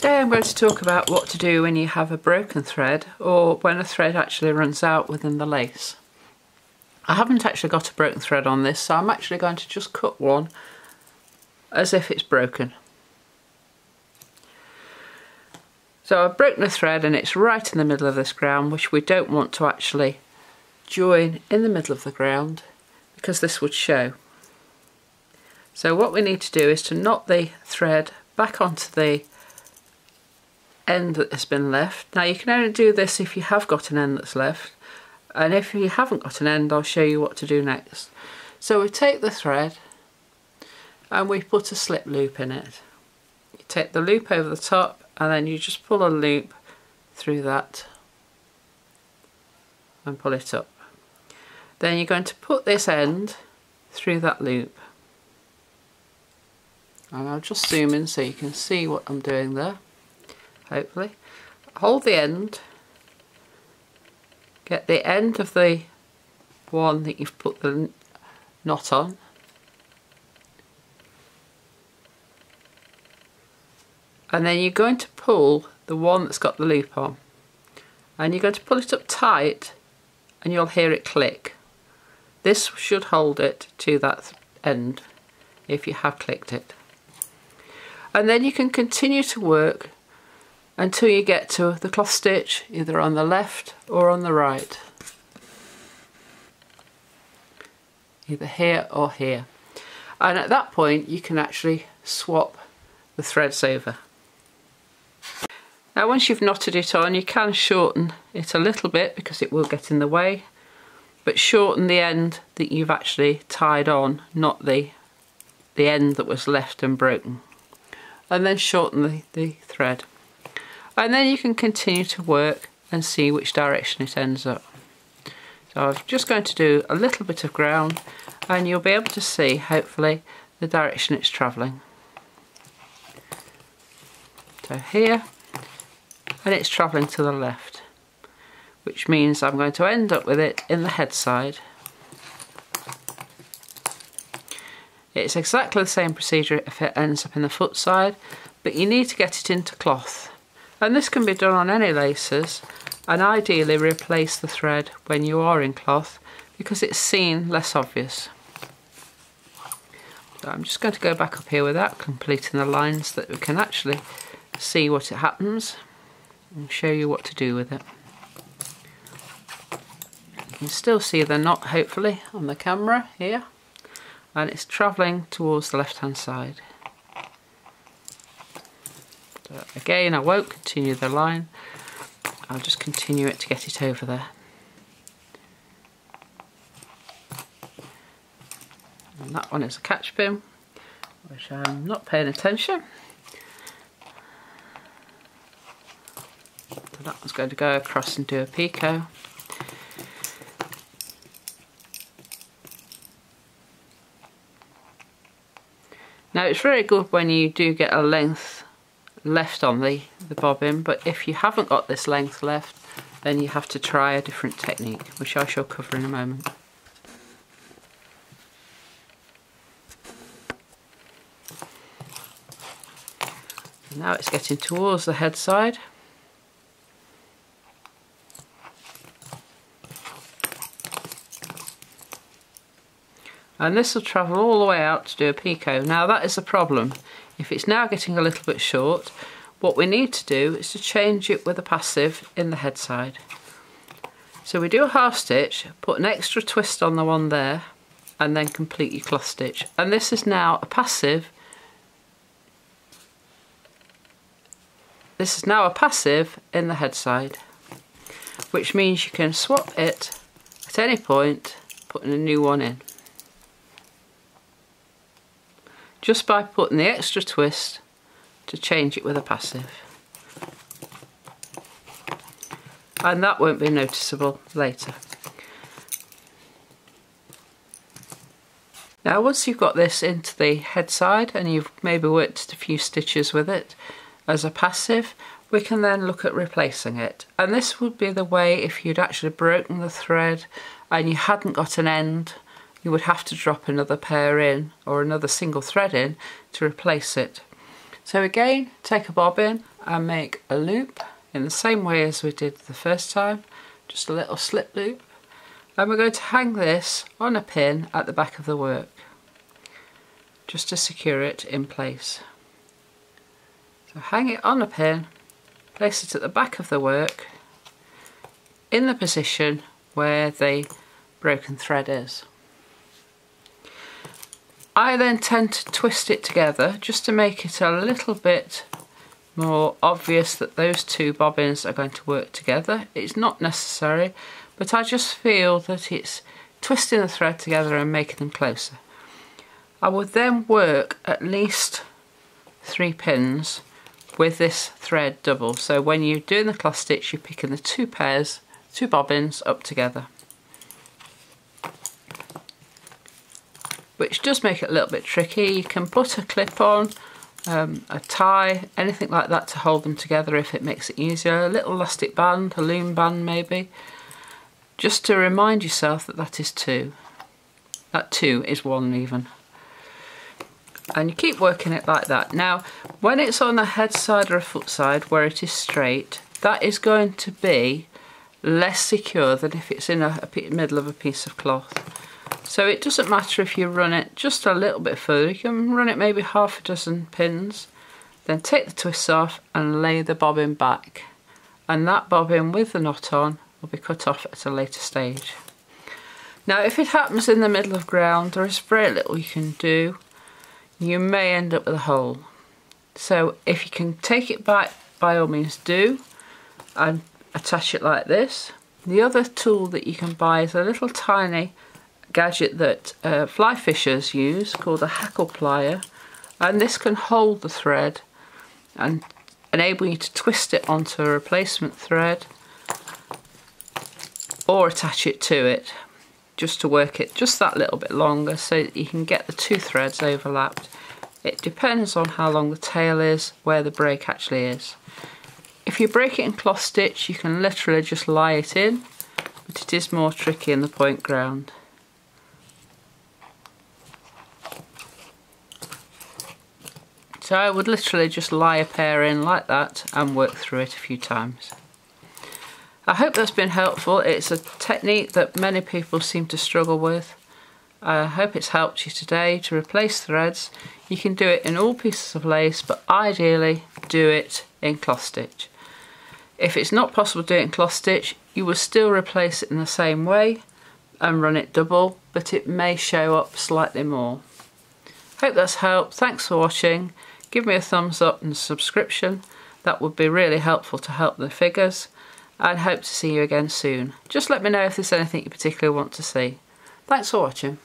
Today I'm going to talk about what to do when you have a broken thread or when a thread actually runs out within the lace. I haven't actually got a broken thread on this, so I'm actually going to just cut one as if it's broken. So I've broken a thread and it's right in the middle of this ground, which we don't want to actually join in the middle of the ground because this would show. So what we need to do is to knot the thread back onto the end that has been left. Now you can only do this if you have got an end that's left, and if you haven't got an end I'll show you what to do next. So we take the thread and we put a slip loop in it. You take the loop over the top and then you just pull a loop through that and pull it up. Then you're going to put this end through that loop, and I'll just zoom in so you can see what I'm doing there. Hopefully. Hold the end, get the end of the one that you've put the knot on, and then you're going to pull the one that's got the loop on, and you're going to pull it up tight and you'll hear it click. This should hold it to that end if you have clicked it. And then you can continue to work until you get to the cloth stitch either on the left or on the right, either here or here, and at that point you can actually swap the threads over. Now once you've knotted it on, you can shorten it a little bit because it will get in the way, but shorten the end that you've actually tied on, not the end that was left and broken, and then shorten the thread. And then you can continue to work and see which direction it ends up. So I'm just going to do a little bit of ground and you'll be able to see, hopefully, the direction it's travelling. So here, and it's travelling to the left, which means I'm going to end up with it in the head side. It's exactly the same procedure if it ends up in the foot side, but you need to get it into cloth. And this can be done on any laces, and ideally replace the thread when you are in cloth because it's seen less obvious. So I'm just going to go back up here with that, completing the lines so that we can actually see what it happens and show you what to do with it. You can still see the knot hopefully on the camera here, and it's travelling towards the left hand side. So again, I won't continue the line, I'll just continue it to get it over there. And that one is a catch pin, which I'm not paying attention. So that one's going to go across and do a picot. Now it's very good when you do get a length left on the bobbin, but if you haven't got this length left then you have to try a different technique, which I shall cover in a moment. Now it's getting towards the head side. And this will travel all the way out to do a picot. Now that is a problem. If it's now getting a little bit short, what we need to do is to change it with a passive in the head side. So we do a half stitch, put an extra twist on the one there, and then complete your cloth stitch. And this is now a passive. This is now a passive in the head side, which means you can swap it at any point, putting a new one in, just by putting the extra twist to change it with a passive. And that won't be noticeable later. Now once you've got this into the head side and you've maybe worked a few stitches with it as a passive, we can then look at replacing it. And this would be the way if you'd actually broken the thread and you hadn't got an end, you would have to drop another pair in or another single thread in to replace it. So again, take a bobbin and make a loop in the same way as we did the first time, just a little slip loop, and we're going to hang this on a pin at the back of the work just to secure it in place. So hang it on a pin, place it at the back of the work in the position where the broken thread is. I then tend to twist it together just to make it a little bit more obvious that those two bobbins are going to work together. It's not necessary, but I just feel that it's twisting the thread together and making them closer. I would then work at least 3 pins with this thread double, so when you're doing the cloth stitch you're picking the two bobbins up together, which does make it a little bit tricky. You can put a clip on, a tie, anything like that to hold them together if it makes it easier. A little elastic band, a loom band maybe, just to remind yourself that that is 2. That 2 is 1 even. And you keep working it like that. Now, when it's on a head side or a foot side where it is straight, that is going to be less secure than if it's in a middle of a piece of cloth. So it doesn't matter if you run it just a little bit further. You can run it maybe half a dozen pins, then take the twists off and lay the bobbin back. And that bobbin with the knot on will be cut off at a later stage. Now if it happens in the middle of ground, there is very little you can do. You may end up with a hole. So if you can take it back, by all means do, and attach it like this. The other tool that you can buy is a little tiny gadget that fly fishers use called a hackle plier, and this can hold the thread and enable you to twist it onto a replacement thread or attach it to it just to work it just that little bit longer so that you can get the two threads overlapped. It depends on how long the tail is, where the break actually is. If you break it in cloth stitch you can literally just lie it in, but it is more tricky in the point ground. So I would literally just lie a pair in like that and work through it a few times. I hope that's been helpful. It's a technique that many people seem to struggle with. I hope it's helped you today to replace threads. You can do it in all pieces of lace, but ideally do it in cloth stitch. If it's not possible to do it in cloth stitch, you will still replace it in the same way and run it double, but it may show up slightly more. Hope that's helped. Thanks for watching. Give me a thumbs up and a subscription. That would be really helpful to help the figures. And hope to see you again soon. Just let me know if there's anything you particularly want to see. Thanks for watching.